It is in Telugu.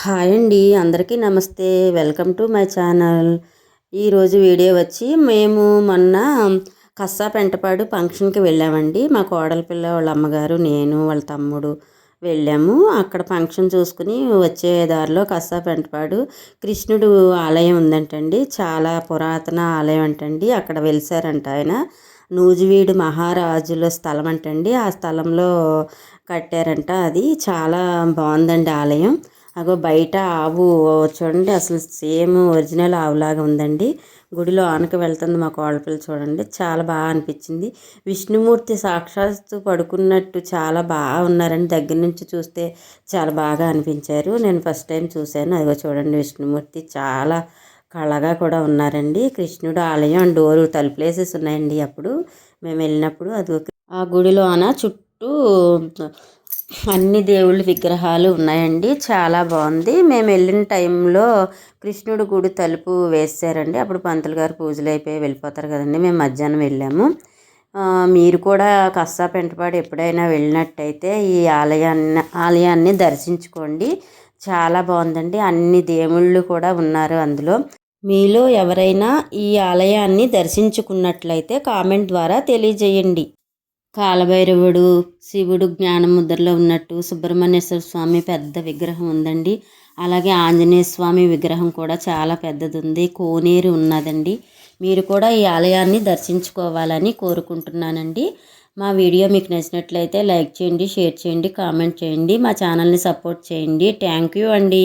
హాయ్ అండి, అందరికీ నమస్తే. Welcome to my channel. ఈరోజు వీడియో వచ్చి మేము మొన్న కస్సా పెంటపాడు ఫంక్షన్కి వెళ్ళామండి. మా కోడలి పిల్ల వాళ్ళ అమ్మగారు, నేను, వాళ్ళ తమ్ముడు వెళ్ళాము. అక్కడ ఫంక్షన్ చూసుకుని వచ్చే దారిలో కస్సా పెంటపాడు కృష్ణుడు ఆలయం ఉందంటండి. చాలా పురాతన ఆలయం అంటండి. అక్కడ వెలిసారంట ఆయన. నూజివీడు మహారాజుల స్థలం అంటండి. ఆ స్థలంలో కట్టారంట. అది చాలా బాగుందండి ఆలయం. అగో బయట ఆవు చూడండి, అసలు సేమ్ ఒరిజినల్ ఆవులాగా ఉందండి. గుడిలో ఆనక వెళ్తుంది మా కోడపిల్ల. చూడండి, చాలా బాగా అనిపించింది. విష్ణుమూర్తి సాక్షాత్తు పడుకున్నట్టు చాలా బాగా ఉన్నారండి. దగ్గర నుంచి చూస్తే చాలా బాగా అనిపించారు. నేను ఫస్ట్ టైం చూశాను. అదిగో చూడండి, విష్ణుమూర్తి చాలా కళగా కూడా ఉన్నారండి. కృష్ణుడు ఆలయం డోరు తలుపులేసేసి ఉన్నాయండి. అప్పుడు మేము వెళ్ళినప్పుడు అది ఆ గుడిలోన చుట్టూ అన్ని దేవుళ్ళ విగ్రహాలు ఉన్నాయండి. చాలా బాగుంది. మేము వెళ్ళిన టైంలో కృష్ణుడు గుడి తలుపు వేసారండి. అప్పుడు పంతులు గారు పూజలు అయిపోయి వెళ్ళిపోతారు కదండి. మేము మధ్యాహ్నం వెళ్ళాము. మీరు కూడా కస్సా పెంటపాడు ఎప్పుడైనా వెళ్ళినట్టయితే ఈ ఆలయాన్ని దర్శించుకోండి. చాలా బాగుందండి. అన్ని దేవుళ్ళు కూడా ఉన్నారు అందులో. మీలో ఎవరైనా ఈ ఆలయాన్ని దర్శించుకున్నట్లయితే కామెంట్ ద్వారా తెలియజేయండి. కాలభైరవుడు, శివుడు జ్ఞానముద్రలో ఉన్నట్టు సుబ్రహ్మణ్యేశ్వర స్వామి పెద్ద విగ్రహం ఉందండి. అలాగే ఆంజనేయ స్వామి విగ్రహం కూడా చాలా పెద్దది ఉంది. కోనేరు ఉన్నదండి. మీరు కూడా ఈ ఆలయాన్ని దర్శించుకోవాలని కోరుకుంటున్నానండి. మా వీడియో మీకు నచ్చినట్లయితే లైక్ చేయండి, షేర్ చేయండి, కామెంట్ చేయండి. మా ఛానల్ని సపోర్ట్ చేయండి. థ్యాంక్ యూ అండి.